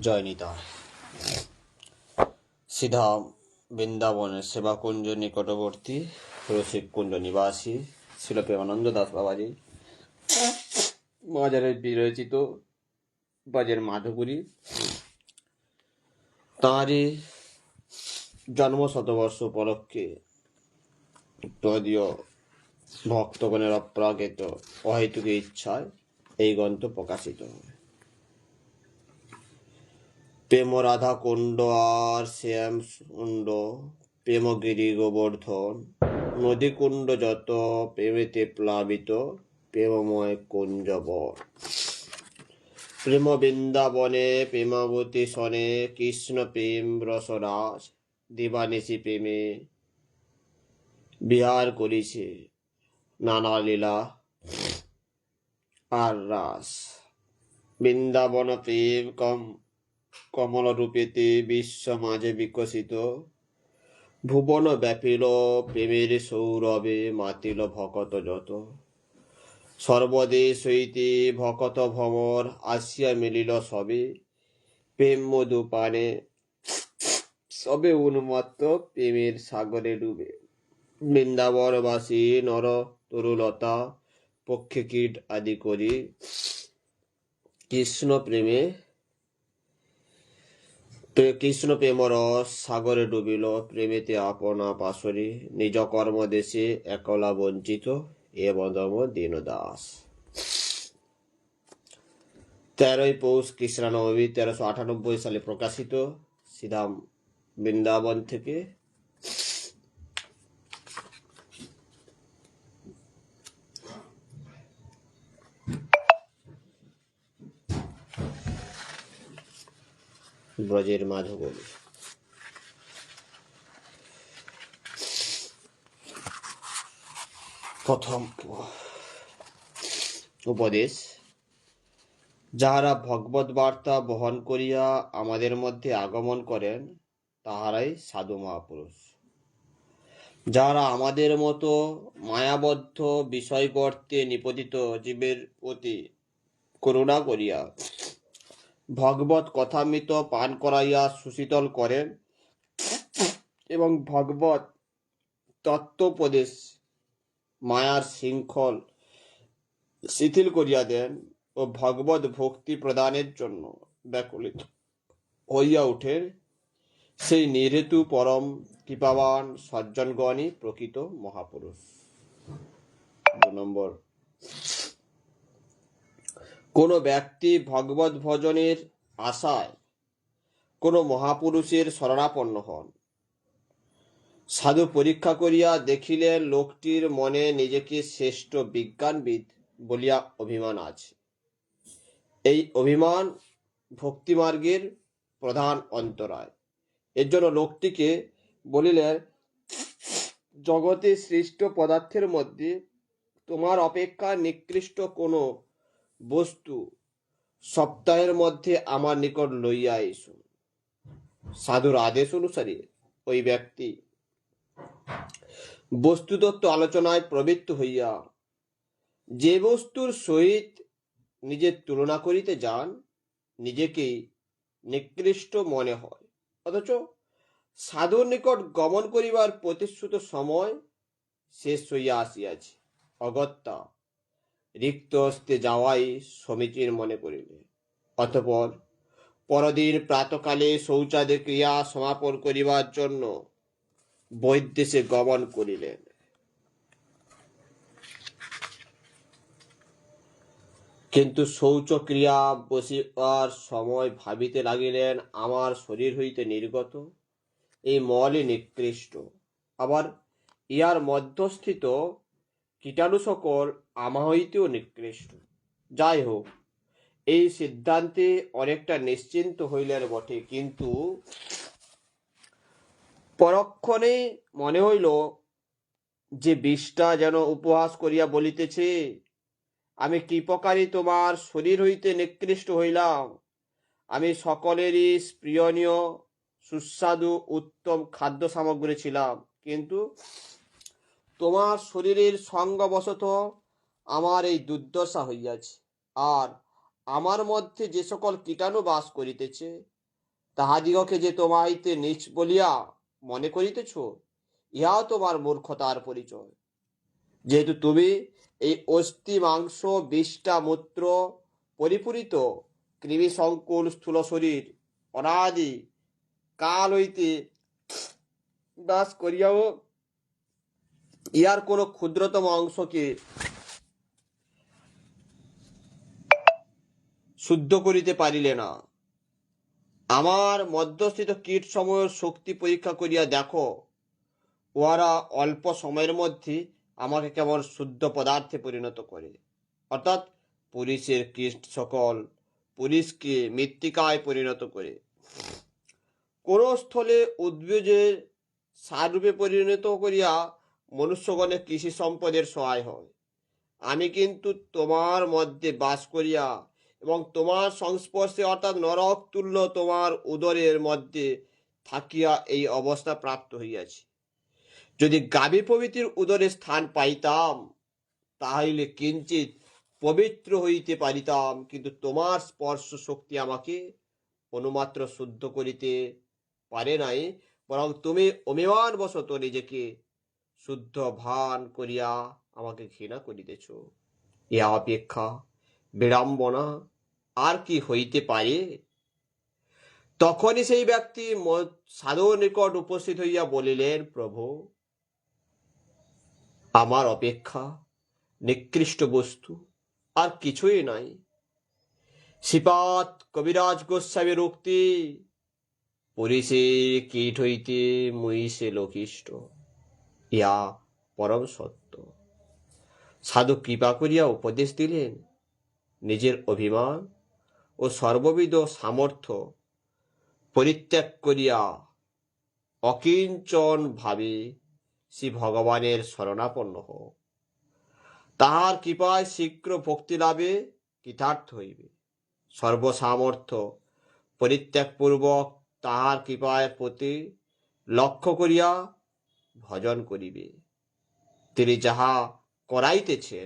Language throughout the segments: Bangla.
জয় নিতাই। সিধা বৃন্দাবনের সেবাকুঞ্জ নিকটবর্তী রসিককুঞ্জ নিবাসী শিল প্রেমানন্দ দাস বাবাজি বাজারের বিরচিত বাজের মাধুপুরী তাঁরই জন্ম শতবর্ষ উপলক্ষে তদীয় ভক্তগণের অপ্রাকৃত অহেতুক ইচ্ছায় এই গ্রন্থ প্রকাশিত হয়। প্রেম রাধা কুণ্ড আর শ্যাম কুণ্ড প্রেমগিরি গোবর্ধন নদী কুণ্ড যত প্রেমেতে প্লাবিত প্রেমময় কুঞ্জবন। প্রেম বৃন্দাবনে প্রেমাবতী সনে কৃষ্ণ প্রেম রসরাজ দিবানিশি প্রেমে বিহার করিছে নানা লীলা আর রাস। বৃন্দাবন প্রেম কমল রূপেতে বিশ্ব মাঝে বিকশিত ভুবন ব্যাপিল প্রেমের সৌরভে মাতিল ভকত যত। সর্বদেশ হইতে ভকত ভ্রমর আসিয়া মিলিল সবে প্রেম মধু পানে সবে উন্মত্ত প্রেমের সাগরে ডুবে। বৃন্দাবনবাসী নর তরুলতা পক্ষে কীট আদি করি কৃষ্ণ প্রেমর সাগরে ডুবিল প্রেমেতে আপনা পাশরি নিজ কর্ম দেশে একলা বঞ্চিত এ বদম দীনদাস। 13ই পৌষ কৃষ্ণনবমী 1398 সালে প্রকাশিত সিধাম বৃন্দাবন থেকে। ব্রজের মাধবী। প্রথম উপদেশ, যাহারা ভগবত বার্তা বহন করিয়া আমাদের মধ্যে আগমন করেন তাহারাই সাধু মহাপুরুষ। যাহারা আমাদের মতো মায়াবদ্ধ বিষয়গর্তে নিপতিত জীবের প্রতি করুণা করিয়া ভগবত কথামৃত পান করাইয়া সুশীতল করেন এবং ভগবত তত্ত্বোপদেশ মায়ার শৃঙ্খল শিথিল করিয়া দেন ও ভগবত ভক্তি প্রদানের জন্য ব্যাকুলিত হইয়া ওঠেন, সেই নির্হেতু পরম কৃপাবান সজ্জনগণই প্রকৃত মহাপুরুষ। 2 নম্বর, কোন ব্যক্তি ভগবত ভজনের আশায় কোন মহাপুরুষের শরণাপন্ন হন, সাধু পরীক্ষা করিয়া দেখিলেন লোকটির মনে নিজেকে শ্রেষ্ঠ বিজ্ঞানবিদ বলিয়া অভিমান আছে। এই অভিমান ভক্তিমার্গের প্রধান অন্তরায়। এর জন্য লোকটিকে বলিলেন, জগতে সৃষ্ট পদার্থের মধ্যে তোমার অপেক্ষা নিকৃষ্ট কোনো বস্তু সপ্তাহের মধ্যে আমার নিকট লইয়া এসো। সাধুর আদেশ অনুসারে ওই ব্যক্তি বস্তুতত্ত্ব আলোচনায় প্রবৃত্ত হইয়া যে বস্তুর সহিত নিজের তুলনা করিতে যান নিজেকেই নিকৃষ্ট মনে হয়, অথচ সাধুর নিকট গমন করিবার প্রতিশ্রুত সময় শেষ হইয়া আসিয়াছে। অগত্যা রিক্ত হস্তে যাওয়াই সমীচীন মনে করিলে। অতঃপর পরদিন প্রাতকালে শৌচাদি ক্রিয়া সমাপন করিবার জন্য বৈদেশে গমন করিলেন। কিন্তু শৌচক্রিয়া বসিবার সময় ভাবিতে লাগিলেন, আমার শরীর হইতে নির্গত এই মলই নিকৃষ্ট, আবার ইহার মধ্যস্থিত কীটাণু সকল আমা হইতেও নিকৃষ্ট। যাই হোক, এই সিদ্ধান্তে অনেকটা নিশ্চিন্ত হইলেন বটে, কিন্তু পরক্ষণে মনে হইল যে বিষটা যেন উপহাস করিয়া বলিতেছে, আমি কি প্রকারে তোমার শরীর হইতে নিকৃষ্ট হইলাম? আমি সকলেরই প্রিয়নীয় সুস্বাদু উত্তম খাদ্য সামগ্রী ছিলাম, কিন্তু তোমার শরীরের সঙ্গবশত আমার এই দুর্দশা হইয়াছে। আর আমার মধ্যে যে সকল কীটাণু বাস করিতেছে, তাহাদিগকে যে তোমাইতে নীচ বলিয়া মনে করিতেছ, ইহাও তোমার মূর্খতার পরিচয়। যেহেতু তুমি এই অস্থি মাংস বিষ্টা মূত্র পরিপূরিত কৃমি সংকুল স্থূল শরীর অনাদি কাল হইতে বাস করিয়াও ইহার কোন ক্ষুদ্রতম অংশকে শুদ্ধ করিতে পারিলে না। আমার মধ্যস্থিত কীট সমূহের শক্তি পরীক্ষা করিয়া দেখো, উহারা অল্প সময়ের মধ্যে আমাকে কেমন শুদ্ধ পদার্থে পরিণত করে। অর্থাৎ পুলিশের কীট সকল পুলিশকে মৃত্তিকায় পরিণত করে কোন স্থলে উদ্ভিদের সাররূপে পরিণত করিয়া মনুষ্যগণের কৃষি সম্পদের সহায় হয়। আমি কিন্তু তোমার মধ্যে বাস করিয়া এবং তোমার সংস্পর্শে অর্থাৎ নরক তুল্য তোমার উদরের মধ্যে থাকিয়া এই অবস্থা প্রাপ্ত হইয়াছি। যদি গাভী প্রভৃতির উদরে স্থান পাইতাম, তাহলে কিঞ্চিত পবিত্র হইতে পারিতাম, কিন্তু তোমার স্পর্শ শক্তি আমাকে অনুমাত্র শুদ্ধ করিতে পারে নাই, বরং তুমি অভিমানবশত নিজেকে শুদ্ধ ভান করিয়া আমাকে ঘৃণা করিতেছ। ইহা অপেক্ষা বিড়ম্বনা আর কি হইতে পারে? তখনই সেই ব্যক্তি সাধুর নিকট উপস্থিত হইয়া বলিলেন, প্রভু, আমার অপেক্ষা নিকৃষ্ট বস্তু আর কিছুই নাই। শ্রীপাদ কবিরাজ গোস্বামীর উক্তি, পুরুষের কীট হইতে মহিষে লোকিষ্ট, ইহা পরম সত্য। সাধু কৃপা করিয়া উপদেশ দিলেন, নিজের অভিমান ও সর্ববিধ সামর্থ্য পরিত্যাগ করিয়া অকিঞ্চন ভাবে শ্রী ভগবানের শরণাপন্ন হোক। তাহার কৃপায় শীঘ্র ভক্তি লাভে কৃতার্থ হইবে। সর্বসামর্থ্য পরিত্যাগপূর্বক তাহার কৃপায় প্রতি লক্ষ্য করিয়া ভজন করিবে। তিনি যাহা করাইতেছে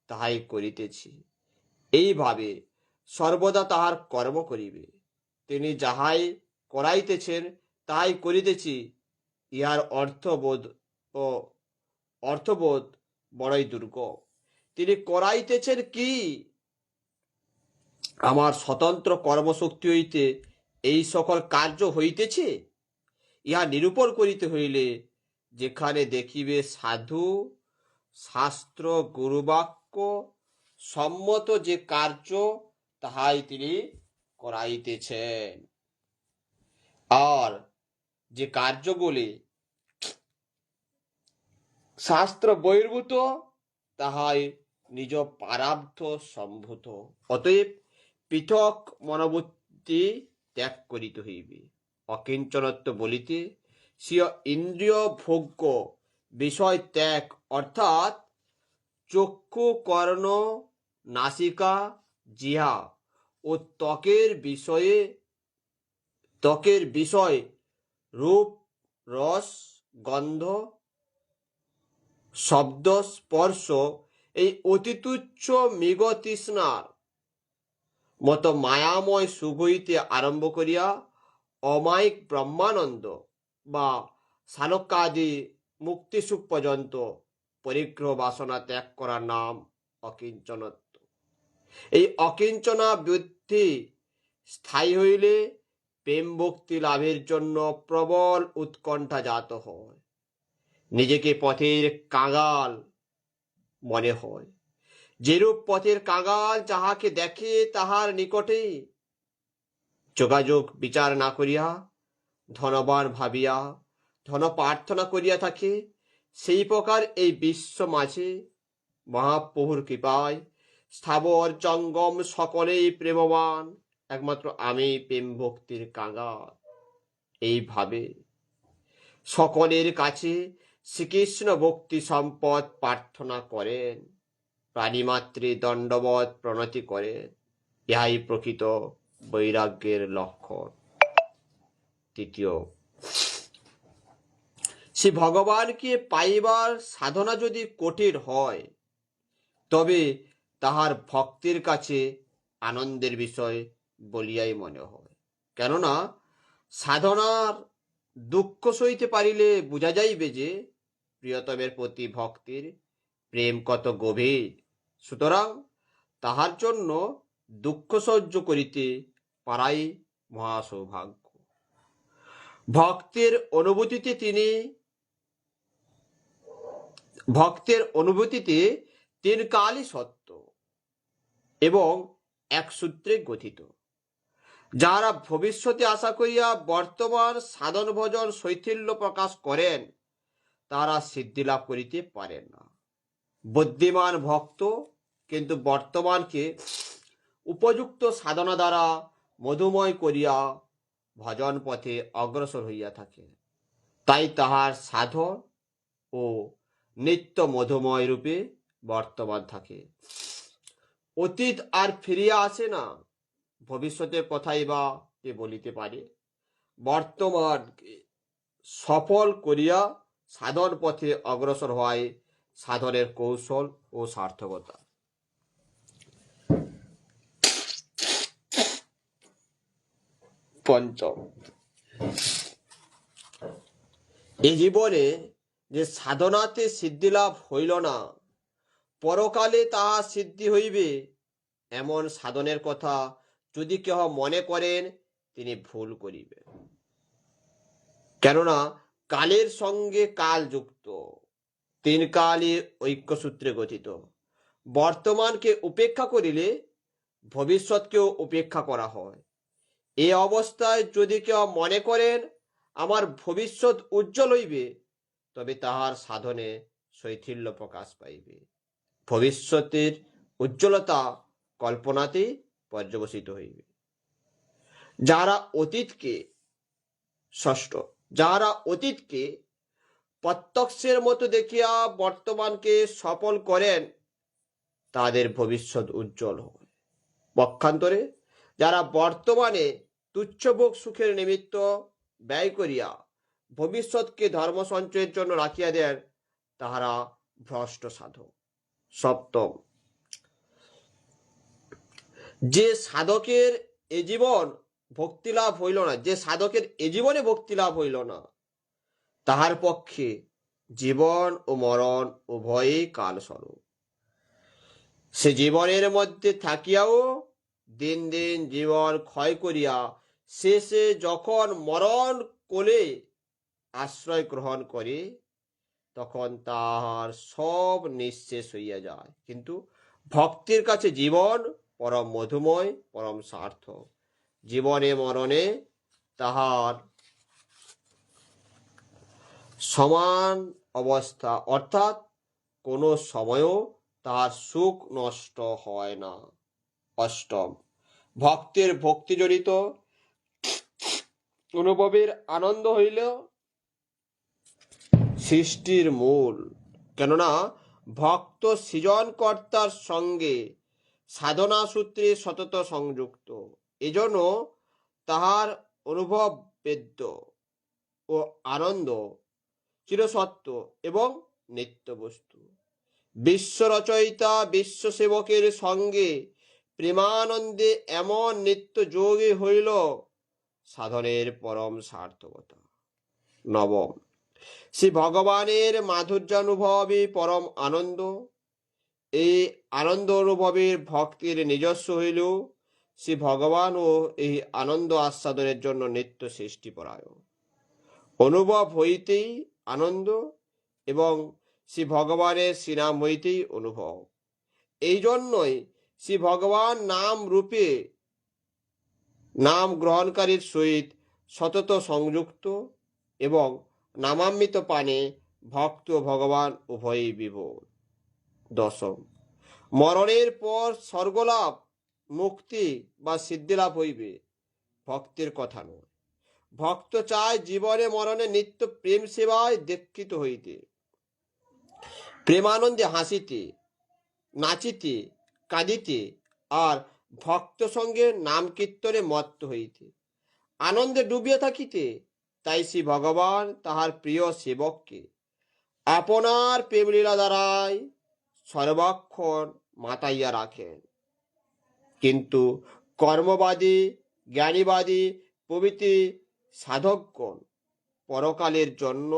তাহাই করিতেছি, এইভাবে সর্বদা তাহার কর্ম করিবে। তিনি যাহাই করাইতেছেন তাহাই করিতেছি, ইহার অর্থবোধ বড়ই দুর্গম। তিনি করাইতেছেন কি? আমার স্বতন্ত্র কর্মশক্তি হইতে এই সকল কার্য হইতেছে, ইহা নিরূপণ করিতে হইলে যেখানে দেখিবে সাধু শাস্ত্র গুরুবাক্য সম্মত যে কার্য, তাহাই তিনি করাইতেছেন। আর যে কার্যগুলি শাস্ত্র বহির্ভূত, তাহাই নিজ পারাব্ধ সম্ভূত। অতএব পৃথক মনোবৃত্তি ত্যাগ করিতে হইবে। অকিঞ্চনত্ব বলিতে স্বীয় ইন্দ্রিয় ভোগ্য বিষয় ত্যাগ, অর্থাৎ চক্ষু কর্ণ নাসিকা জিহ্বা ও ত্বকের বিষয় রূপ রস গন্ধ শব্দ স্পর্শ, এই অতি তুচ্ছ মৃগ তৃষ্ণার মতো মায়াময় সুখ হইতে আরম্ভ করিয়া অমায়িক ব্রহ্মানন্দ বা সালোক্যাদি মুক্তি সুখ পর্যন্ত পরিগ্রহ বাসনা ত্যাগ করার নাম অকিঞ্চনত্ব। এই অকিঞ্চনা বৃদ্ধি স্থায়ী হইলে প্রেম ভক্তি লাভের জন্য প্রবল উৎকণ্ঠা জাত হয়। নিজেকে পথের কাঙাল মনে হয়। যেরূপ পথের কাঙাল যাহাকে দেখে তাহার নিকটে যোগাযোগ বিচার না করিয়া ধনবান ভাবিয়া ধন প্রার্থনা করিয়া থাকে, সেই প্রকার এই বিশ্ব মাঝে মহাপ্রভুর কৃপায় স্থাবর জঙ্গম সকলেই প্রেমবান, একমাত্র আমি প্রেম ভক্তির কাঙাল। এইভাবে সকলের কাছে শ্রীকৃষ্ণ ভক্তি সম্পদ প্রার্থনা করেন, প্রাণীমাত্রে দণ্ডবৎ প্রণতি করেন। ইহাই প্রকৃত বৈরাগ্যের লক্ষণ। তৃতীয়, শ্রী ভগবানকে পাইবার সাধনা যদি কঠিন হয়, তবে তাহার ভক্তের কাছে আনন্দের বিষয় বলিয়াই মনে হয়। কেননা সাধনার দুঃখ সইতে পারিলে বোঝা যাইবে যে প্রিয়তমের প্রতি ভক্তির প্রেম কত গভীর। সুতরাং তাহার জন্য দুঃখ সহ্য করিতে পারাই মহা সৌভাগ্য। ভক্তের অনুভূতিতে তিন কালই সত্য এবং এক সূত্রে গঠিত। যারা ভবিষ্যতে আশা করিয়া বর্তমান সাধন ভজন শৈথিল্য প্রকাশ করেন, তারা সিদ্ধি লাভ করিতে পারেন না। বুদ্ধিমান ভক্ত কিন্তু বর্তমানকে উপযুক্ত সাধনা দ্বারা মধুময় করিয়া ভজন পথে অগ্রসর হইয়া থাকে। তাই তাহার সাধন ও নিত্য মধুময় রূপে বর্তমান থাকে। অতীত আর ফিরিয়া আসে না, ভবিষ্যতের কথাই বা কে বলিতে পারে। বর্তমানকে সফল করিয়া সাধন পথে অগ্রসর হয় সাধনের কৌশল ও সার্থকতা। পঞ্চম, এই জীবনে যে সাধনাতে সিদ্ধিলাভ হইল না, পরকালে তাহা সিদ্ধি হইবে এমন সাধনের কথা যদি কেহ মনে করেন, তিনি ভুল করিবেন। কেননা কালের সঙ্গে কাল যুক্ত, তিন কালই ঐক্যসূত্রে গঠিত। বর্তমানকে উপেক্ষা করিলে ভবিষ্যৎকেও উপেক্ষা করা হয়। এই অবস্থায় যদি কেউ মনে করেন আমার ভবিষ্যৎ উজ্জ্বল হইবে, তবে তাহার সাধনে শৈথিল্য প্রকাশ পাইবে। ভবিষ্যতের উজ্জ্বলতা কল্পনাতেই পর্যবসিত হইবে। যারা অতীতকে প্রত্যক্ষের মতো দেখিয়া বর্তমানকে সফল করেন, তাদের ভবিষ্যৎ উজ্জ্বল হয়। পক্ষান্তরে যারা বর্তমানে তুচ্ছভোগ সুখের নিমিত্ত ব্যয় করিয়া ভবিষ্যৎকে ধর্ম সঞ্চয়ের জন্য রাখিয়া দেন, তাহারা ভ্রষ্ট সাধক। সপ্তম, যে সাধকের এ জীবনে ভক্তি লাভ হইল না, তাহার পক্ষে জীবন ও মরণ উভয়ই কালস্বরূপ। সে জীবনের মধ্যে থাকিয়াও দিন দিন জীবন ক্ষয় করিয়া শেষে যখন মরণ কোলে আশ্রয় গ্রহণ করে, তখন তাহার সব নিঃশেষ হইয়া যায়। কিন্তু ভক্তির কাছে জীবন পরম মধুময়, পরম সার্থক। জীবনে মরণে তাহার সমান অবস্থা, অর্থাৎ কোনো সময়ও তাহার সুখ নষ্ট হয় না। অষ্টম, ভক্তের ভক্তিজনিত অনুভবের আনন্দ হইল সৃষ্টির মূল। কেননা ভক্ত সৃজনকর্তার সঙ্গে সাধনা সূত্রে সতত সংযুক্ত, এজন্য তাহার অনুভব বেদ্য ও আনন্দ চিরসত্য এবং নিত্য বস্তু। বিশ্ব রচয়িতা বিশ্ব সেবকের সঙ্গে প্রেমানন্দে এমন নিত্য যোগী হইল সাধনের পরম সার্থকতা। নবম, শ্রী ভগবানের মাধুর্যানুভবই পরম আনন্দ। এই আনন্দ অনুভবের ভক্তির নিজস্ব হইল শ্রী ভগবানও এই আনন্দ আস্বাদনের জন্য নিত্য সৃষ্টিপরায়ণ। অনুভব হইতেই আনন্দ এবং শ্রী ভগবানের শ্রীনাম হইতেই অনুভব। এই জন্যই শ্রী ভগবান নাম রূপে নাম গ্রহণকারীর সহিত সতত সংযুক্ত এবং নামামৃত পানে ভক্ত ভগবান উভয়ই বিভোর। দশম, মরণের পর স্বর্গলাভ, মুক্তি বা সিদ্ধিলাভ হইবে, ভক্তের কথা নয়। ভক্ত চায় জীবনে মরণে নিত্য প্রেম সেবায় দীক্ষিত হইতে, প্রেমানন্দে হাসিতে, নাচিতে, কাঁদিতে আর ভক্ত সঙ্গে নাম কীর্তনে মত্ত হইতে, আনন্দে ডুবিয়া থাকিতে। তাই শ্রী ভগবান তাহার প্রিয় সেবককে আপনার প্রেমলীলা দ্বারাই সর্বক্ষণ মাতাইয়া রাখেন। কিন্তু কর্মবাদী, জ্ঞানীবাদী প্রভৃতি সাধকগণ পরকালের জন্য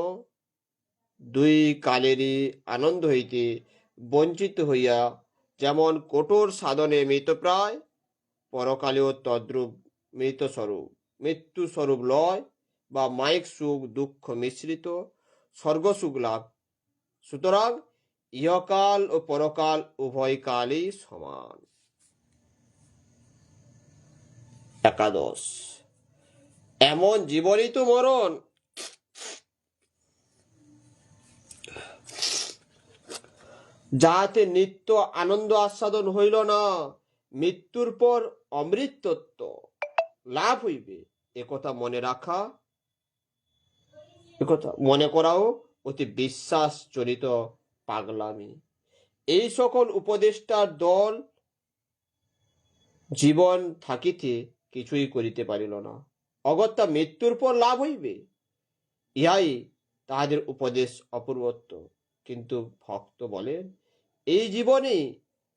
দুই কালেরই আনন্দ হইতে বঞ্চিত হইয়া যেমন কঠোর সাধনে মৃতপ্রায়, পরকালেও তদ্রূপ মৃত্যুস্বরূপ লয় বা মায়িক সুখ দুঃখ মিশ্রিত স্বর্গসুখ লাভ। সুতরাং ইহকাল ও পরকাল উভয় কালই সমান। একাদশ, এমন জীবনই তো মরণ, যাহাতে নিত্য আনন্দ আস্বাদন হইল না, মৃত্যুর পর অমৃতত্ব লাভ হইবে, একথা মনে করাও অতি বিশ্বাস জনিত পাগলামি। এই সকল উপদেষ্টার দল জীবন থাকিতে কিছুই করিতে পারিল না, অগত্যা মৃত্যুর পর লাভ হইবে, ইহাই তাহাদের উপদেশ অপূর্বত্ব। কিন্তু ভক্ত বলেন, এই জীবনে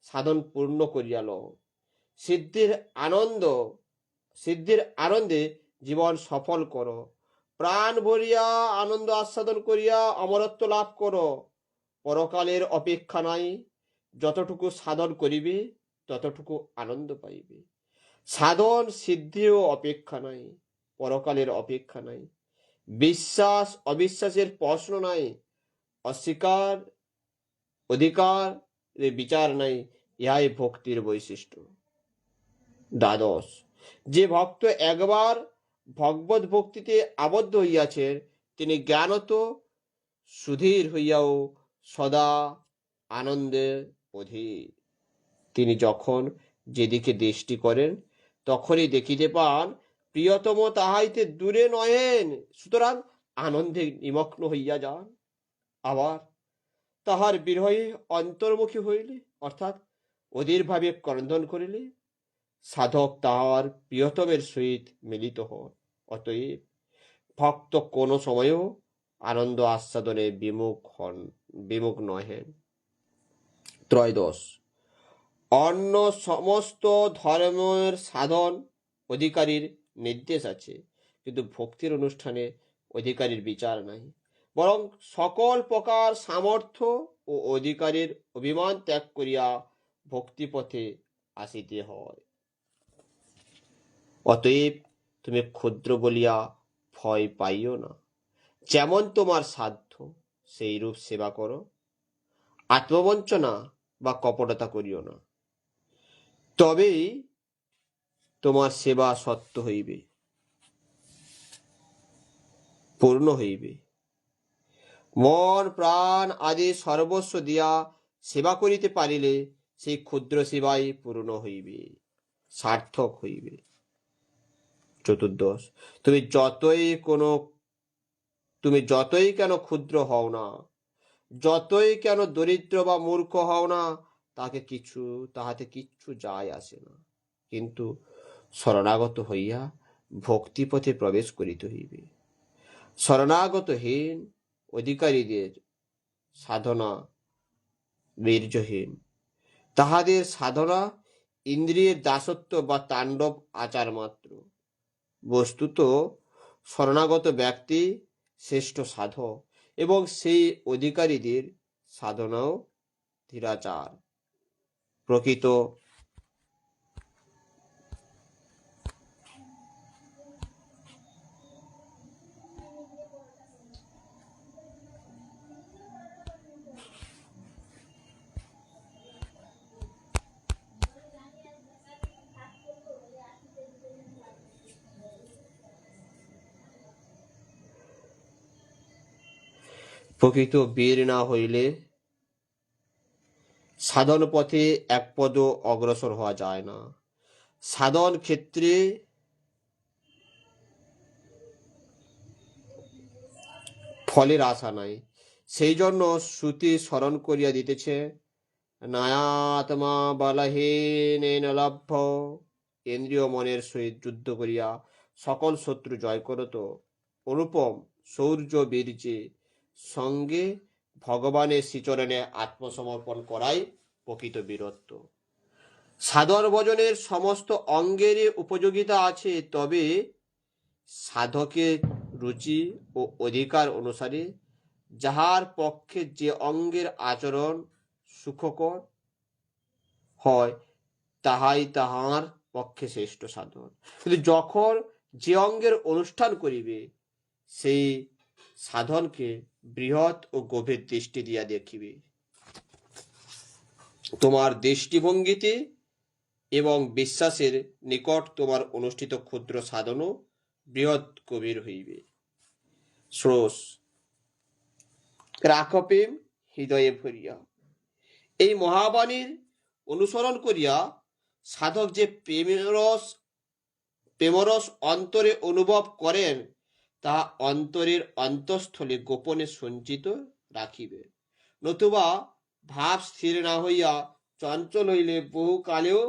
সাধন পূর্ণ করিয়া লও, সিদ্ধির আনন্দে জীবন সফল করো, প্রাণ ভরিয়া আনন্দ আস্বাদন করিয়া অমরত্ব লাভ করো। পরকালের অপেক্ষা নাই, যতটুকু সাধন করিবে ততটুকু আনন্দ পাইবে। সাধন সিদ্ধিও অপেক্ষা নাই, পরকালের অপেক্ষা নাই। বিশ্বাস অবিশ্বাসের প্রশ্ন নাই, অস্বীকার অধিকার বিচার নাই, ইহাই ভক্তির বৈশিষ্ট্য। দ্বাদশ, যে ভক্ত একবার ভগবত ভক্তিতে আবদ্ধ হইয়াছেন, তিনি জ্ঞানত সুধীর হইয়াও সদা আনন্দে অধীর। তিনি যখন যেদিকে দৃষ্টি করেন তখনই দেখিতে পান প্রিয়তম তাহাইতে দূরে নহেন, সুতরাং আনন্দে নিমগ্ন হইয়া যান। আবার তাহার বিরহে অন্তর্মুখী হইলে, অর্থাৎ অধীরভাবে ক্রন্দন করিলে, সাধক তাহার প্রিয়তমের সহিত মিলিত হন। অতএব ভক্ত কোনো সময়ও আনন্দ আস্বাদনে বিমুখ নহেন। ত্রয়োদশ, অন্য সমস্ত ধর্মের সাধন অধিকারীর নির্দেশ আছে, কিন্তু ভক্তির অনুষ্ঠানে অধিকারীর বিচার নাই, বরং সকল প্রকার সামর্থ্য ও অধিকারীর অভিমান ত্যাগ করিয়া ভক্তিপথে আসিতে হয়। অতএব তুমি ক্ষুদ্র বলিয়া ভয় পাইও না, যেমন তোমার সাধ্য সেই রূপ সেবা করো, আত্মবঞ্চনা বা কপটতা করিও না, তবেই তোমার সেবা সত্য হইবে, পূর্ণ হইবে। মন প্রাণ আদি সর্বস্ব দিয়া সেবা করিতে পারিলে সেই ক্ষুদ্র সেবাই পূর্ণ হইবে, সার্থক হইবে। চতুর্দশ, তুমি যতই কেন ক্ষুদ্র হও না, যতই কেন দরিদ্র বা মূর্খ হও না, তাহাতে কিচ্ছু যায় আসে না, কিন্তু শরণাগত হইয়া ভক্তিপথে প্রবেশ করিতে হইবে। শরণাগতহীন অধিকারীদের সাধনা বীর্যহীন, তাহাদের সাধনা ইন্দ্রিয়ের দাসত্ব বা তাণ্ডব আচার মাত্র। বস্তুত শরণাগত ব্যক্তি শ্রেষ্ঠ সাধক, এবং সেই অধিকারীদের সাধনাও ধীরাচার। প্রকৃত বীর না হইলে সাধন পথে এক পদ অগ্রসর হওয়া যায় না। সাধন ক্ষেত্রে ফলের আশা নাই, সেই জন্য শ্রুতি স্মরণ করিয়া দিতেছে, নায়াত্মা বলহীন লভ্য। ইন্দ্রিয় মনের সহিত যুদ্ধ করিয়া সকল শত্রু জয় করত, অনুপম শৌর্য বীর্যে সঙ্গে ভগবানের শ্রীচরণে আত্মসমর্পণ করাই প্রকৃত বীরত্ব। সাধন ভজনের সমস্ত অঙ্গেরই উপযোগিতা আছে, তবে সাধকের রুচি ও অধিকার অনুসারে যাহার পক্ষে যে অঙ্গের আচরণ সুখকর হয় তাহাই তাহার পক্ষে শ্রেষ্ঠ সাধন। কিন্তু যখন যে অঙ্গের অনুষ্ঠান করিবে সেই সাধনকে বৃহৎ ও গভীর দৃষ্টি দিয়া দেখিবে। তোমার দৃষ্টিভঙ্গিতে এবং বিশ্বাসের নিকট তোমার অনুষ্ঠিত ক্ষুদ্র সাধনও বৃহৎ গভীর হইবে। শ্রোষ রাখো প্রেম হৃদয়ে ভরিয়া। এই মহাবাণীর অনুসরণ করিয়া সাধক যে প্রেমরস অন্তরে অনুভব করেন, তা অন্তরের অন্তঃস্থলে গোপনে সঞ্চিত রাখিবে, নতুবা ভাব স্থির না হইয়া চঞ্চল হইলে বহুকালেও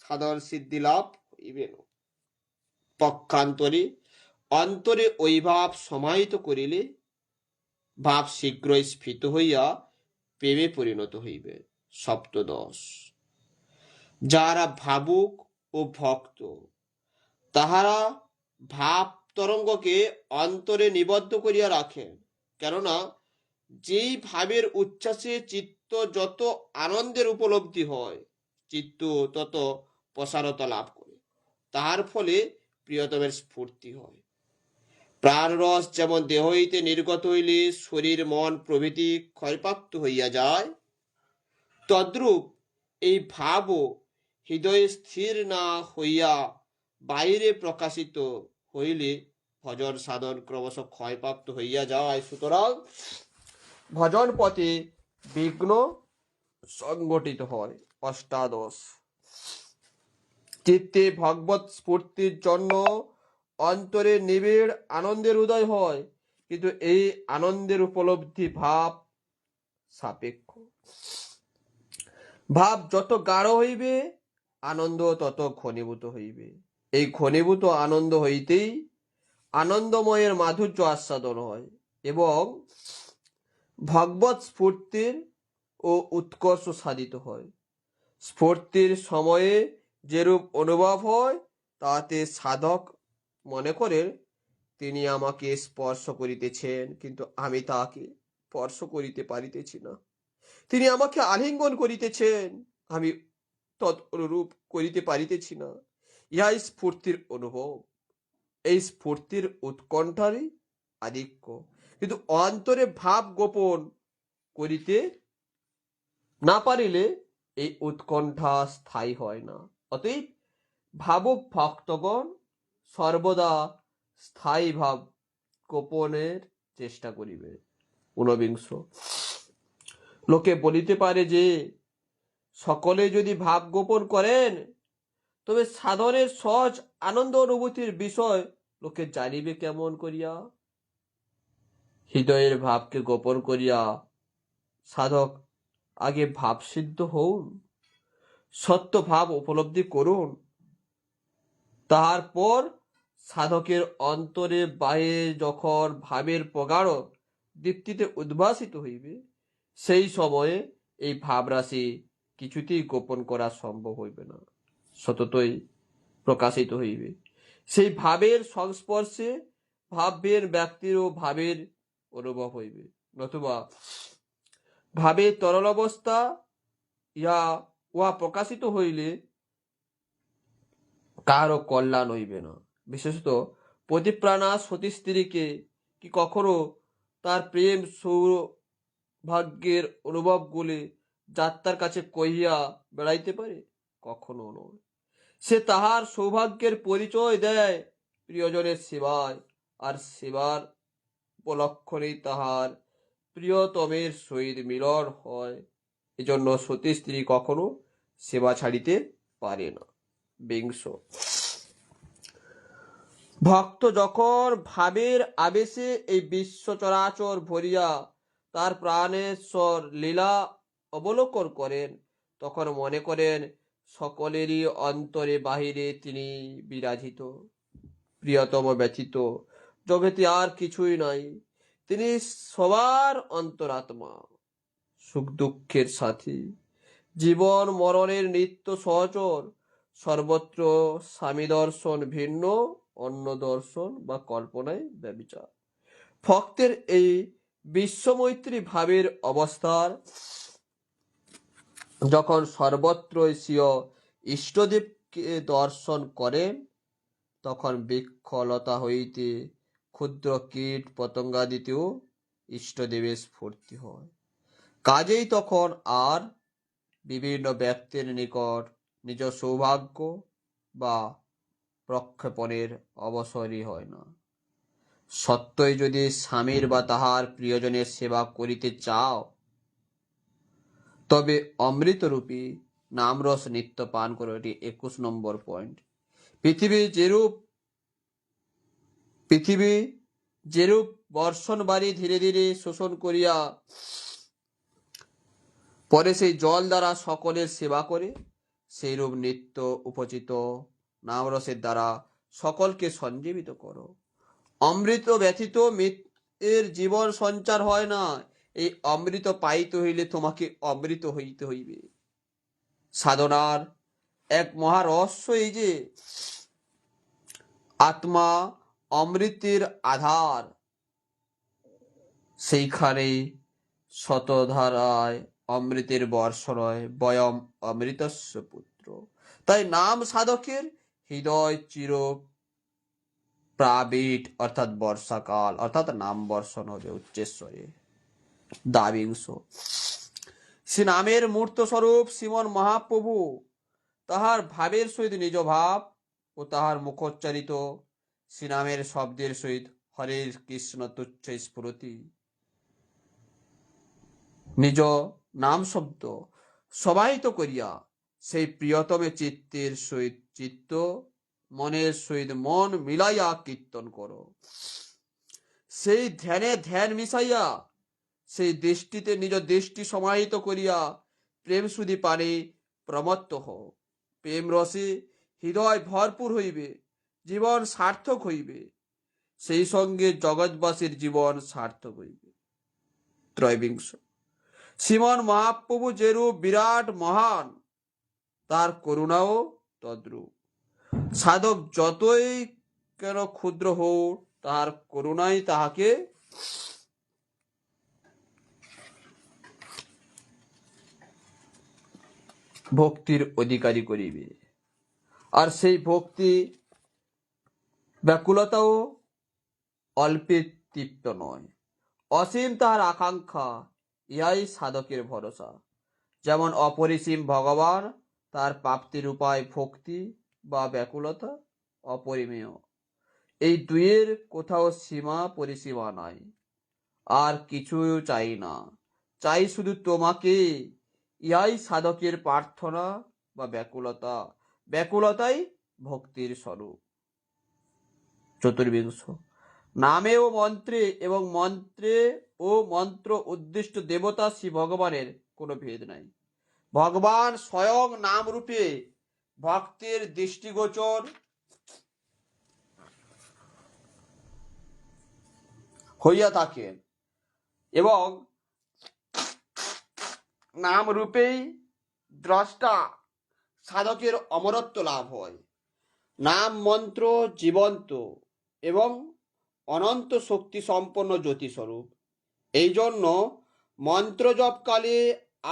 সাধন সিদ্ধি লাভ হইবে না। পক্ষান্তরে অন্তরে ওই ভাব সমাহিত করিলে ভাব শীঘ্রই স্ফীত হইয়া প্রেমে পরিণত হইবে। সপ্তদশ, যারা ভাবুক ও ভক্ত তাহারা ভাব তরঙ্গকে অন্তরে নিবদ্ধ করিয়া রাখেন, কেননা যেই ভাবের উচ্ছ্বাসে চিত্ত যত আনন্দের উপলব্ধি হয়, চিত্ত তত প্রসারতা লাভ করে, তাহার ফলে প্রিয়তমের স্ফূর্তি হয়। প্রাণরস যেমন দেহ হইতে নির্গত হইলে শরীর মন প্রভৃতি ক্ষয়প্রাপ্ত হইয়া যায়, তদ্রূপ এই ভাবও হৃদয়ে স্থির না হইয়া বাইরে প্রকাশিত হইলে ভজন সাধন ক্রমশ ক্ষয়প্রাপ্ত হইয়া যায়। সুতরাং ভজন পথে বিঘ্ন সংঘটিত হয়। অষ্টাদশ, চিত্তে ভগবত স্ফূর্তির জন্য অন্তরে নিবিড় আনন্দের উদয় হয়, কিন্তু এই আনন্দের উপলব্ধি ভাব সাপেক্ষ। ভাব যত গাঢ় হইবে আনন্দ তত ঘনীভূত হইবে। এই ঘনীভূত আনন্দ হইতেই আনন্দময়ের মাধুর্য আস্বাদন হয় এবং ভগবত স্ফূর্তির ও উৎকর্ষ সাধিত হয়। স্ফূর্তির সময়ে যেরূপ অনুভব হয় তাতে সাধক মনে করেন তিনি আমাকে স্পর্শ করিতেছেন, কিন্তু আমি তাকে স্পর্শ করিতে পারিতেছি না। তিনি আমাকে আলিঙ্গন করিতেছেন, আমি তৎ অনুরূপ করিতে পারিতেছি না। ইহাই স্ফূর্তির অনুভব। এই স্ফূর্তির উৎকণ্ঠারই আধিক্য, কিন্তু অন্তরে ভাব গোপন করিতে না পারিলে এই উৎকণ্ঠা স্থায়ী হয় না। অতএব ভাবুক ভক্তগণ সর্বদা স্থায়ী ভাব গোপনের চেষ্টা করিবে। ঊনবিংশ, লোকে বলিতে পারে যে সকলে যদি ভাব গোপন করেন তবে সাধনের সহজ আনন্দ অনুভূতির বিষয় লোকে জানিবে কেমন করিয়া? হৃদয়ের ভাবকে গোপন করিয়া সাধক আগে ভাব সিদ্ধ হউন, সত্য ভাব উপলব্ধি করুন, তাহার পর সাধকের অন্তরে বাহিরে যখন ভাবের প্রগাঢ় দীপ্তিতে উদ্ভাসিত হইবে, সেই সময়ে এই ভাবরাশি কিছুতেই গোপন করা সম্ভব হইবে না, সততই প্রকাশিত হইবে। সেই ভাবের সংস্পর্শে ভাবের ব্যক্তির ও ভাবের অনুভব হইবে, নতুবা ভাবের তরল অবস্থা উহা প্রকাশিত হইলে কারও কল্যাণ হইবে না। বিশেষত প্রতিপ্রাণা সতী স্ত্রীকে কি কখনো তার প্রেম সৌভাগ্যের অনুভবগুলি যাত্রার কাছে কহিয়া বেড়াইতে পারে? কখনো নয়। সে তাহার সৌভাগ্যের পরিচয় দেয় প্রিয়জনের সেবায়, আর সেবার উপলক্ষণেই তাহার প্রিয়তমের সহিত মিলন হয়। এজন্য সতী স্ত্রী কখনো সেবা ছাড়িতে পারে না। বিংশ, ভক্ত যখন ভাবের আবেশে এই বিশ্ব চরাচর ভরিয়া তার প্রাণেশ্বর লীলা অবলোকন করেন, তখন মনে করেন সকলেরই অন্তরে বাহিরে তিনি বিরাজিত। প্রিয়তম ব্যতীত জগতে আর কিছুই নাই। তিনি সবার অন্তরাত্মা, সুখ দুঃখের সাথী। জীবন মরণের নিত্য সহচর, সর্বত্র স্বামী দর্শন ভিন্ন, অন্য দর্শন বা কল্পনায় ব্যভিচার। ভক্তের এই বিশ্বমৈত্রী ভাবের অবস্থার যখন সর্বত্র স্বীয় ইষ্টদেবকে দর্শন করেন, তখন বৃক্ষলতা হইতে ক্ষুদ্র কীট পতঙ্গাদিতেও ইষ্টদেবের স্ফূর্তি হয়। কাজেই তখন আর বিভিন্ন ব্যক্তির নিকট নিজ সৌভাগ্য বা প্রক্ষেপণের অবসরই হয় না। সত্যই যদি স্বামীর বা তাহার প্রিয়জনের সেবা করিতে চাও, তবে অমৃতরূপী নামরস নিত্য পান করো। এটি 21 নম্বর পয়েন্ট। পৃথিবী যেরূপ বর্ষণ বাড়ি ধীরে ধীরে শোষণ করিয়া পরে সেই জল দ্বারা সকলের সেবা করে, সেইরূপ নিত্য উপচিত নামরসের দ্বারা সকলকে সঞ্জীবিত করো। অমৃত ব্যতীত মৃতের জীবন সঞ্চার হয় না। এই অমৃত পাইতে হইলে তোমাকে অমৃত হইতে হইবে। সাধনার এক মহারহস্য এই যে আত্মা অমৃতের আধার, সেইখানে শতধারায় অমৃতের বর্ষণয় বয়ম অমৃতস্য পুত্র। তাই নাম সাধকের হৃদয় চির প্রাবিট অর্থাৎ বর্ষাকাল, অর্থাৎ নাম বর্ষণ হবে উচ্চেশ্বরে। দাবিংশ সে নামের মূর্ত স্বরূপ শ্রীমন মহাপ্রভু তাহার ভাবের সহিত নিজ ভাব ও তাহার মুখোচ্চারিত শ্রীনামের শব্দের সহিত হরে কৃষ্ণ তুচ্ছ স্ফুরতি নিজ নাম শব্দ সবাহিত করিয়া সেই প্রিয়তমে চিত্তের সহিত চিত্ত, মনের সহিত মন মিলাইয়া কীর্তন করো। সেই ধ্যানে ধ্যান মিশাইয়া সেই দৃষ্টিতে নিজ দৃষ্টি সমাহিত করিয়া প্রেম সুধি পানে প্রমত্ত হও। প্রেম রসে হৃদয় ভরপুর হইবে, জীবন সার্থক হইবে, সেই সঙ্গে জগৎবাসীর জীবন সার্থক হইবে। ত্রয়োবিংশ শ্রীমন মহাপ্রভু যেরূপ বিরাট মহান, তার করুণাও তদ্রূপ। সাধক যতই কেন ক্ষুদ্র হোক, তাহার করুণাই তাহাকে ভক্তির অধিকারী করিবে। আর সেই ভক্তি ব্যাকুলতাও অল্পে তৃপ্ত নয়, অসীম তাহার আকাঙ্ক্ষা। ইহাই সাধকের ভরসা। যেমন অপরিসীম ভগবান, তার প্রাপ্তির উপায় ভক্তি বা ব্যাকুলতা অপরিমেয়। এই দুইয়ের কোথাও সীমা পরিসীমা নাই। আর কিছু চাই না, চাই শুধু তোমাকে। ইহাই সাধকের প্রার্থনা বা ব্যাকুলতা, ব্যাকুলতাই ভক্তির স্বরূপ। চতুর্বিংশ নামে ও মন্ত্রে এবং মন্ত্রে ও মন্ত্র উদ্দিষ্ট দেবতা শ্রী ভগবানের কোনো ভেদ নাই। ভগবান স্বয়ং নাম রূপে ভক্তের দৃষ্টিগোচর হইয়া থাকেন এবং নাম রূপেই দ্রষ্টা সাধকের অমরত্ব লাভ হয়। নাম মন্ত্র জীবন্ত এবং অনন্ত শক্তি সম্পন্ন জ্যোতিস্বরূপ। এই জন্য মন্ত্র জপকালে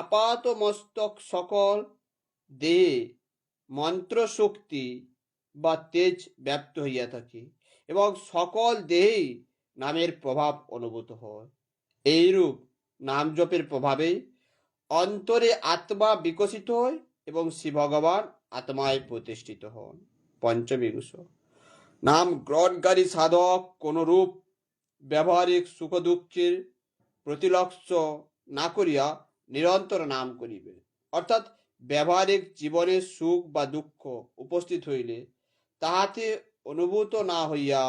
আপাত মস্তক সকল দেহে মন্ত্র শক্তি বা তেজ ব্যাপ্ত হইয়া থাকে এবং সকল দেহেই নামের প্রভাব অনুভূত হয়। এইরূপ নাম জপের প্রভাবে অন্তরে আত্মা বিকশিত হয় এবং শ্রী ভগবান আত্মায় প্রতিষ্ঠিত হন। পঞ্চবিংশ নাম গ্রহণকারী সাধক কোন রূপ ব্যবহারিক সুখ দুঃখের প্রতিলক্ষ্য না করিয়া নিরন্তর নাম করিবে। অর্থাৎ ব্যবহারিক জীবনে সুখ বা দুঃখ উপস্থিত হইলে তাহাতে অনুভূত না হইয়া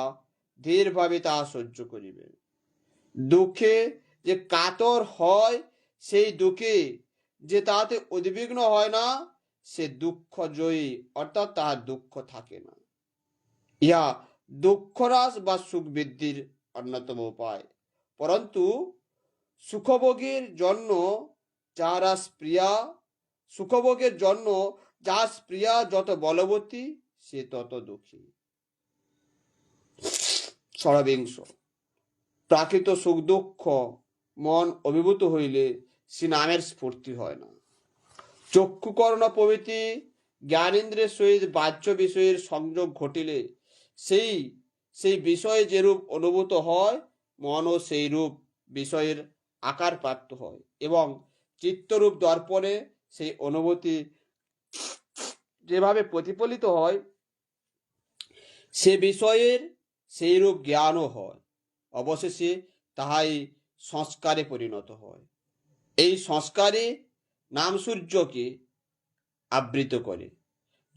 ধীরভাবে তাহা সহ্য করিবে। দুঃখে যে কাতর হয়, সেই দুঃখে যে তাহাতে উদ্বিগ্ন হয় না, সে দুঃখ জয়ী, অর্থাৎ তাহার দুঃখ থাকে না। ইহা দুঃখহ্রাস বা সুখ বৃদ্ধির অন্যতম উপায়। পরন্তু সুখভোগের জন্য যাহারা প্রিয়া সুখভোগের জন্য যার প্রিয়া যত বলবতী, সে তত দুঃখী। ষড়বিংশ। প্রাকৃত সুখ দুঃখ মন অভিভূত হইলে সে নামের স্ফূর্তি হয় না। চক্ষুকর্ণ প্রভৃতি জ্ঞানেন্দ্রের সহিত বাহ্য বিষয়ের সংযোগ ঘটিলে সেই সেই বিষয়ে যেরূপ অনুভূত হয়, মনও সেই রূপ বিষয়ের আকার প্রাপ্ত হয় এবং চিত্তরূপ দর্পণে সেই অনুভূতি যেভাবে প্রতিফলিত হয়, সে বিষয়ের সেই রূপ জ্ঞানও হয়। অবশেষে তাহাই সংস্কারে পরিণত হয়। এই সংস্কারে নাম সূর্যকে আবৃত করে।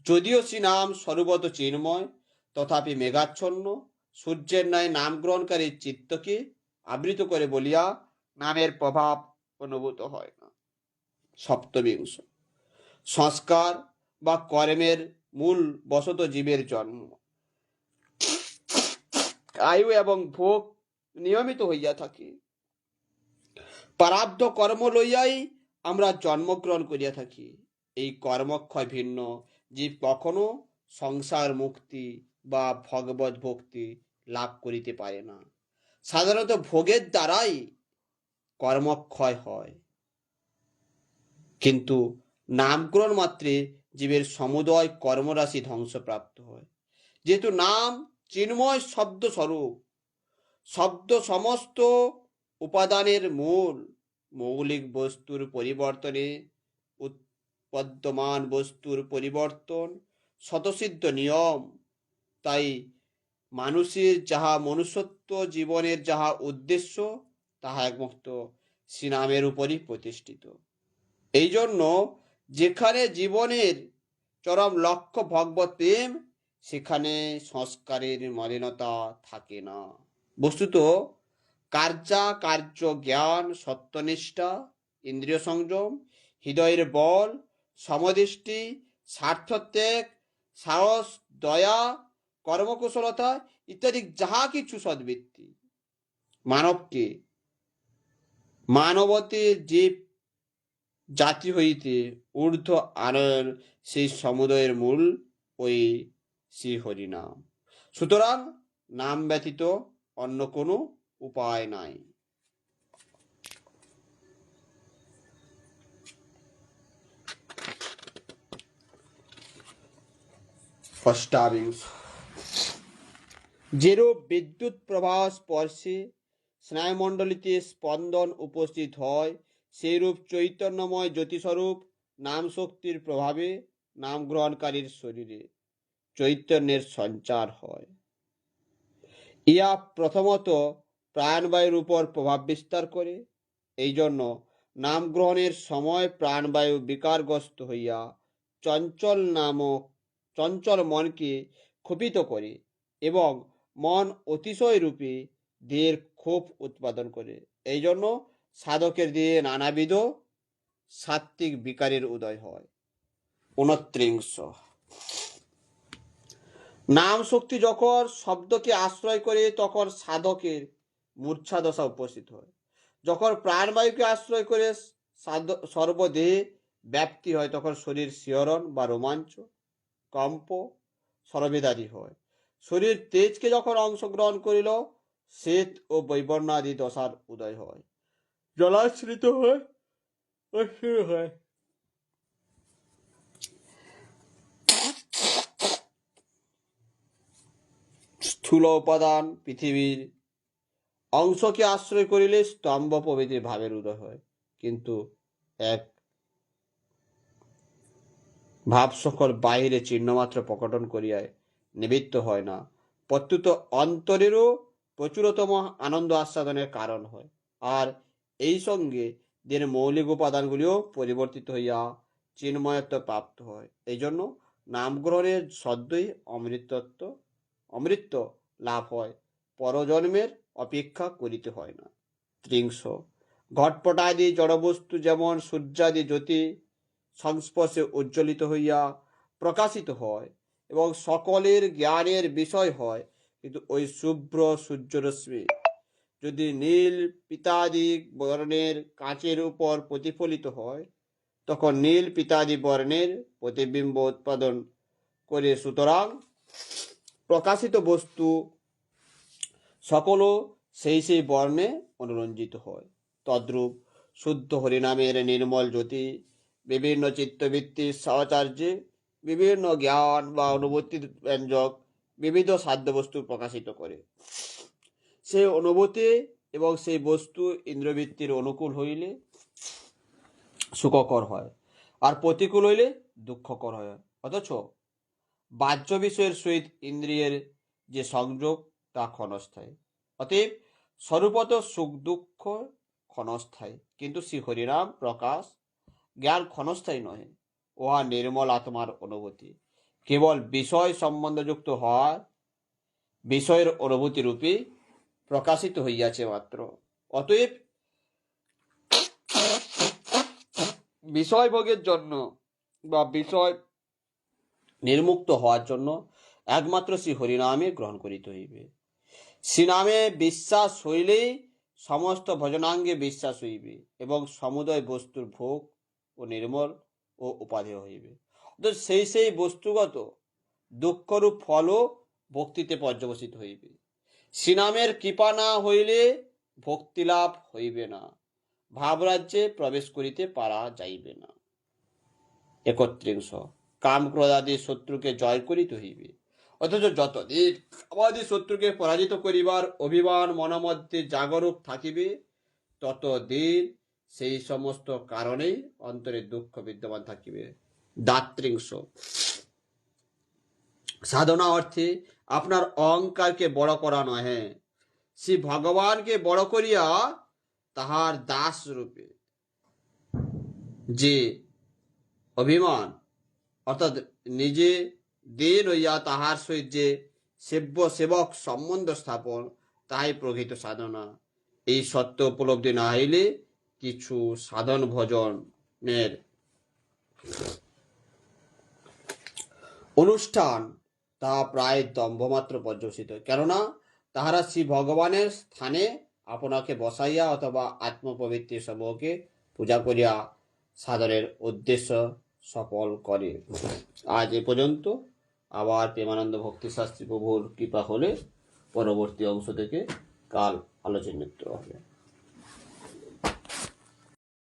যদিও সে নাম সর্বত চিন্ময়, তথাপি মেঘাচ্ছন্ন সূর্যের ন্যায় নাম গ্রহণকারী চিত্তকে আবৃত করে বলিয়া নামের প্রভাব অনুভূত হয় না। সপ্তবিংশ। সংস্কার বা কর্মের মূল বশত জীবের জন্ম, আয়ু এবং ভোগ নিয়মিত হইয়া থাকে। প্রারব্ধ কর্ম লইয়াই আমরা জন্মগ্রহণ করিয়া থাকি। এই কর্মক্ষয় ভিন্ন জীব কখনো সংসার মুক্তি বা ভগবত ভক্তি লাভ করিতে পারে না। সাধারণত ভোগের দ্বারাই কর্মক্ষয় হয়, কিন্তু নামগ্রহণ মাত্রে জীবের সমুদয় কর্মরাশি ধ্বংসপ্রাপ্ত হয়। যেহেতু নাম চিন্ময় শব্দ স্বরূপ, শব্দ সমস্ত উপাদানের মূল, মৌলিক বস্তুর পরিবর্তনে উৎপদ্যমান বস্তুর পরিবর্তন স্বতঃসিদ্ধ নিয়ম। তাই মানুষের যাহা মনুষ্যত্ব জীবনের যাহা উদ্দেশ্য, তাহা একমাত্র শ্রীনামের উপরই প্রতিষ্ঠিত। এই জন্য যেখানে জীবনের চরম লক্ষ্য ভগবত প্রেম, সেখানে সংস্কারের মলিনতা থাকে না। বস্তুত কার্য জ্ঞান, সত্যনিষ্ঠা, ইন্দ্রিয় সংযম, হৃদয়ের বল, সমদৃষ্টি, স্বার্থত্যাগ, সাহস, দয়া, কর্মকুশলতা ইত্যাদি যাহা কিছু সদ্বৃত্তি মানবকে মানবতের জীব জাতি হইতে ঊর্ধ্ব আনয়ন, সেই সমুদয়ের মূল ওই শ্রী হরিনাম। সুতরাং নাম ব্যতীত অন্য কোনো উপায় নাই। অষ্টাবিংশ। যেরূপ বিদ্যুৎ প্রবাহ স্পর্শে স্নায়ুমণ্ডলীতে স্পন্দন উপস্থিত হয়, সেইরূপ চৈতন্যময় জ্যোতিস্বরূপ নাম শক্তির প্রভাবে নাম গ্রহণকারীর শরীরে চৈতন্যের সঞ্চার হয়। ইহা প্রথমত প্রাণবায়ুর উপর প্রভাব বিস্তার করে। এই জন্য নাম গ্রহণের সময় প্রাণবায়ু বিকারগ্রস্ত হইয়া চঞ্চল মনকে ক্ষুপিত করে এবং মন অতিশয় রূপে দেহের ক্ষোভ উৎপাদন করে। এই জন্য সাধকের দেহে নানাবিধ সাত্ত্বিক বিকারের উদয় হয়। 29। নাম শক্তি যখন শব্দকে আশ্রয় করে, তখন সাধকের মূর্ছা দশা উপস্থিত হয়। যখন প্রাণবায়ুকে আশ্রয় করে সর্বদেহে ব্যাপ্তি হয়, তখন শরীর শিহরণ বা রোমাঞ্চ, কম্প, সর্বেদাদি হয়। শরীর তেজকে যখন অংশগ্রহণ করিল, শ্বেত ও বৈবর্ণাদি দশার উদয় হয়, জলাশ্রিত হয়, অস্থির হয়। স্থূল উপাদান পৃথিবীর অংশকে আশ্রয় করিলে স্তম্ভ প্রভৃতি ভাবের উদয় হয়, কিন্তু এক ভাব সকল বাহিরে চিহ্নমাত্র প্রকটন করিয়ায় নিবৃত্ত হয় না, প্রত্যুত অন্তরেরও প্রচুরতম আনন্দ আস্বাদনের কারণ হয়। আর এই সঙ্গে দিনের মৌলিক উপাদানগুলিও পরিবর্তিত হইয়া চিন্ময়ত্ব প্রাপ্ত হয়। এই জন্য নাম গ্রহণের সদ্যই অমৃত লাভ হয়, পরজন্মের অপেক্ষা করিতে হয় না। 30। ঘটপটাদি জড়বস্তু যেমন সূর্যাদি জ্যোতি সংস্পর্শে উজ্জ্বলিত হইয়া প্রকাশিত হয় এবং সকলের জ্ঞানের বিষয় হয়, কিন্তু ওই শুভ্র সূর্যরশ্মি যদি নীল পিতাদি বর্ণের কাঁচের উপর প্রতিফলিত হয়, তখন নীল পিতাদি বর্ণের প্রতিবিম্ব উৎপাদন করে, সুতরাং প্রকাশিত বস্তু সকলও সেই সেই বর্ণে অনুরঞ্জিত হয়। তদ্রূপ শুদ্ধ হরিনামের নির্মল জ্যোতি বিভিন্ন চিত্তবৃত্তির সাহচর্যে বিভিন্ন জ্ঞান বা অনুভূতির ব্যঞ্জক বিবিধ সাধ্য বস্তু প্রকাশিত করে। সেই অনুভূতি এবং সেই বস্তু ইন্দ্রবৃত্তির অনুকূল হইলে সুখকর হয়, আর প্রতিকূল হইলে দুঃখকর হয়। অথচ বাহ্য বিষয়ের সহিত ইন্দ্রিয়ের যে সংযোগ তা ক্ষণস্থায়ী। অতএব স্বরূপত সুখ দুঃখ ক্ষণস্থায়ী, কিন্তু শ্রী হরিনাম প্রকাশ জ্ঞান ক্ষণস্থায়ী নহে। উহা নির্মল আত্মার অনুভূতি, কেবল বিষয় সম্বন্ধযুক্ত হওয়ার বিষয়ের অনুভূতি রূপে প্রকাশিত হইয়াছে মাত্র। অতএব বিষয় ভোগের জন্য বা বিষয় নির্মুক্ত হওয়ার জন্য একমাত্র শ্রী হরিনামে গ্রহণ করিতে হইবে। শ্রীনামে বিশ্বাস হইলেই সমস্ত ভজনাঙ্গে বিশ্বাস হইবে এবং সমুদয় বস্তুর ভোগ ও নির্মল ও উপাদেয় হইবে। সেই সেই বস্তুগত দুঃখরূপ ফলও ভক্তিতে পর্যবসিত হইবে। শ্রীনামের কৃপা না হইলে ভক্তিলাভ হইবে না, ভাবরাজ্যে প্রবেশ করিতে পারা যাইবে না। 31 কাম ক্রোধাদি শত্রুকে জয় করিতে হইবে। অথচ যতদিন আমাদের শত্রুকে পরাজিত করিবার অভিমান মনমধ্যে জাগরূক থাকিবে, ততদিন সেই সমস্ত কারণেই অন্তরে দুঃখ বিদ্যমান থাকিবে। 32 সাধনা অর্থে আপনার অহংকারকে বড় করা নহে, শ্রী ভগবানকে বড় করিয়া তাহার দাস রূপে যে অভিমান অর্থাৎ নিজে দীন হইয়া তাহার সহিত যে সেব্য সেবক সম্বন্ধ স্থাপন, তাহাই প্রকৃত সাধনা। এই সত্য উপলব্ধি না হইলে কিছু সাধন ভজনের অনুষ্ঠান তাহা প্রায় দম্ভমাত্র পর্যবসিত, কেননা তাহারা শ্রী ভগবানের স্থানে আপনাকে বসাইয়া অথবা আত্মপবিত্র সমূহকে পূজা করিয়া সাধনের উদ্দেশ্য সফল করে। আজ এ পর্যন্ত। আবার প্রেমানন্দ ভক্তি শাস্ত্রী প্রভুর কৃপা হলে পরবর্তী অংশ থেকে কাল আলোচনা হবে।